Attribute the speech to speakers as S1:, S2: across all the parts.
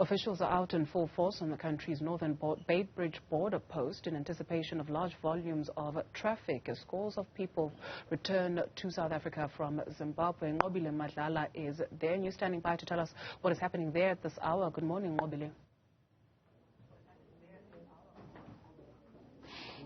S1: Officials are out in full force on the country's northern Beitbridge border post in anticipation of large volumes of traffic as scores of people return to South Africa from Zimbabwe. Nqobile Madlala is there, and you're standing by to tell us what is happening there at this hour. Good morning, Nqobile.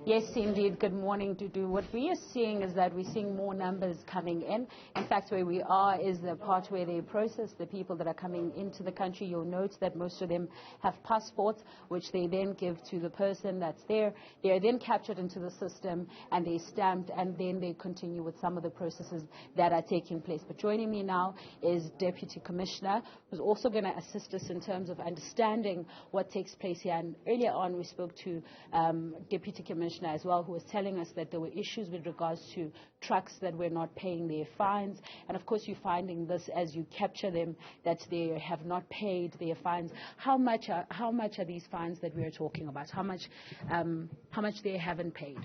S2: Yes, indeed. Good morning, Dudu. What we are seeing is that we're seeing more numbers coming in. In fact, where we are is the part where they process the people that are coming into the country. You'll note that most of them have passports, which they then give to the person that's there. They are then captured into the system and they're stamped, and then they continue with some of the processes that are taking place. But joining me now is Deputy Commissioner, who's also going to assist us in terms of understanding what takes place here. And earlier on, we spoke to Deputy Commissioner as well, who was telling us that there were issues with regards to trucks that were not paying their fines. And of course, you're finding this as you capture them, that they have not paid their fines. How much are these fines that we are talking about? How much they haven't paid?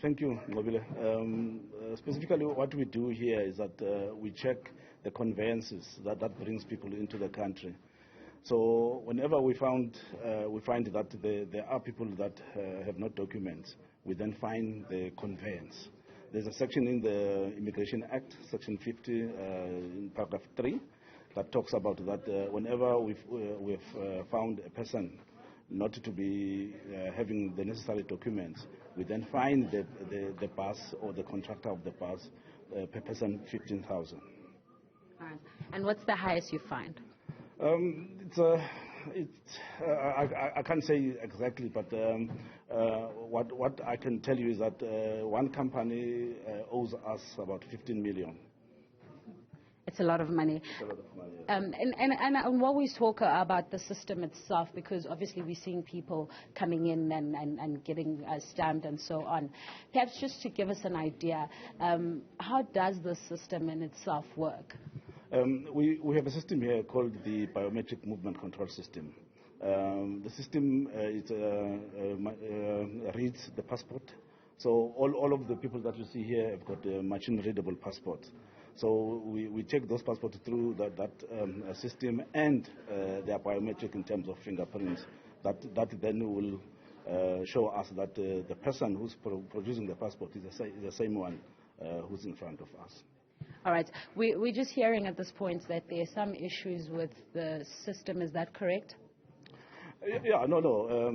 S3: Thank you, Nqobile. Specifically, what we do here is that we check the conveyances that brings people into the country. So whenever we find that there are people that have no documents, we then find the conveyance. There's a section in the Immigration Act, Section 50, in paragraph 3, that talks about that whenever we've found a person not to be having the necessary documents, we then fine the bus or the contractor of the bus per person 15,000.
S2: All right. And what's the highest you find?
S3: I can't say exactly, but what I can tell you is that one company owes us about 15 million.
S2: It's a lot of money.
S3: It's a lot of money.
S2: And while we talk about the system itself, because obviously we're seeing people coming in and getting stamped and so on, perhaps just to give us an idea, how does the system in itself work?
S3: We have a system here called the Biometric Movement Control System. The system reads the passport. So all of the people that you see here have got machine-readable passports. So we check those passports through that system, and they are biometric in terms of fingerprints. That then will show us that the person who's producing the passport is the same one who's in front of us.
S2: All right. We're just hearing at this point that there are some issues with the system. Is that correct?
S3: Yeah, no.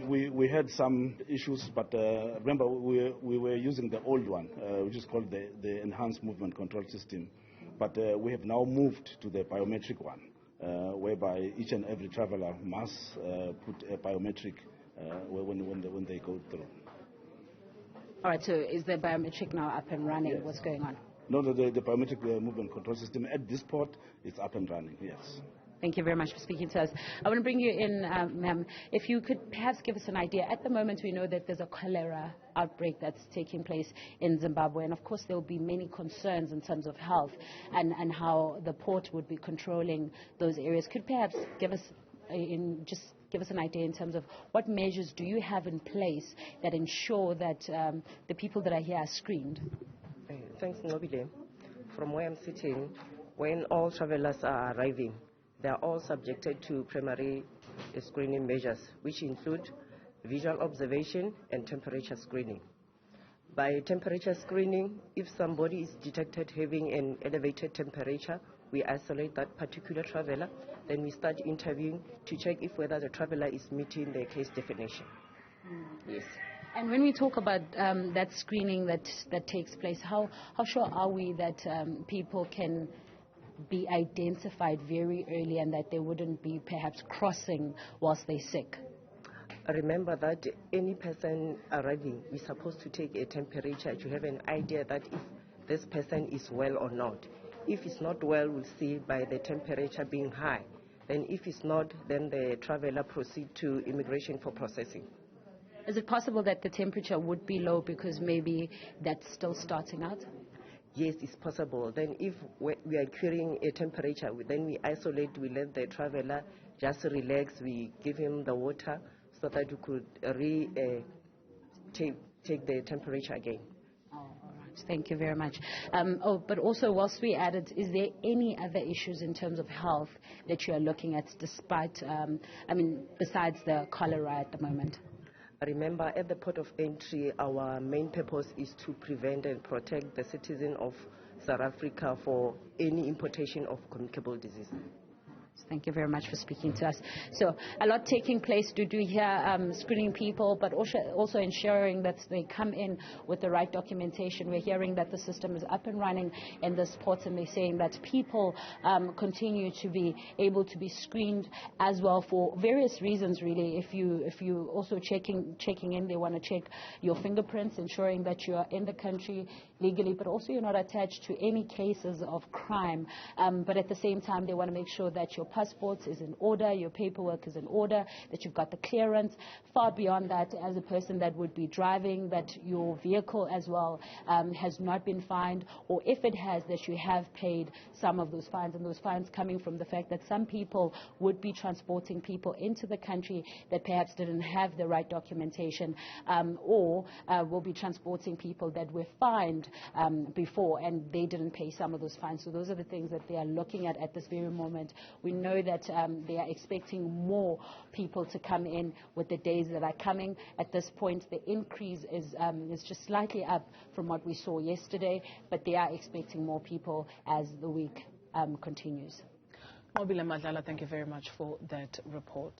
S3: We had some issues, but remember, we were using the old one, which is called the Enhanced Movement Control System. But we have now moved to the biometric one, whereby each and every traveler must put a biometric when they go through.
S2: All right. So is the biometric now up and running?
S3: Yes.
S2: What's going on?
S3: No, the biometric movement control system at this port is up and running, yes.
S2: Thank you very much for speaking to us. I want to bring you in, ma'am. If you could perhaps give us an idea. At the moment, we know that there's a cholera outbreak that's taking place in Zimbabwe, and of course there will be many concerns in terms of health and how the port would be controlling those areas. Could perhaps give us an idea in terms of what measures do you have in place that ensure that the people that are here are screened?
S4: Thanks, Nqobile. From where I'm sitting, when all travelers are arriving, they are all subjected to primary screening measures, which include visual observation and temperature screening. By temperature screening, if somebody is detected having an elevated temperature, we isolate that particular traveler. Then we start interviewing to check if whether the traveler is meeting the case definition. Yes.
S2: And when we talk about that screening that takes place, how sure are we that people can be identified very early and that they wouldn't be perhaps crossing whilst they're sick?
S4: Remember that any person arriving, we're supposed to take a temperature to have an idea that if this person is well or not. If it's not well, we'll see by the temperature being high. Then if it's not, then the traveler proceed to immigration for processing.
S2: Is it possible that the temperature would be low because maybe that's still starting out?
S4: Yes, it's possible. Then if we are carrying a temperature, then we isolate, we let the traveler just relax, we give him the water so that we could take the temperature again.
S2: Oh, all right. Thank you very much. But also, whilst we added, is there any other issues in terms of health that you are looking at despite, besides the cholera at the moment?
S4: Remember, at the port of entry, our main purpose is to prevent and protect the citizen of South Africa for any importation of communicable disease.
S2: Thank you very much for speaking to us. So a lot taking place to do here, screening people, but also ensuring that they come in with the right documentation. We're hearing that the system is up and running in this port, and they're saying that people continue to be able to be screened as well for various reasons, really. If you also checking in, they want to check your fingerprints, ensuring that you are in the country legally, but also you're not attached to any cases of crime. But at the same time, they want to make sure that your passport is in order, your paperwork is in order, that you've got the clearance. Far beyond that, as a person that would be driving, that your vehicle as well has not been fined, or if it has, that you have paid some of those fines, and those fines coming from the fact that some people would be transporting people into the country that perhaps didn't have the right documentation, or will be transporting people that were fined before and they didn't pay some of those fines. So those are the things that they are looking at this very moment. We know that they are expecting more people to come in with the days that are coming. At this point, the increase is just slightly up from what we saw yesterday, but they are expecting more people as the week continues.
S1: Nqobile Madlala, thank you very much for that report.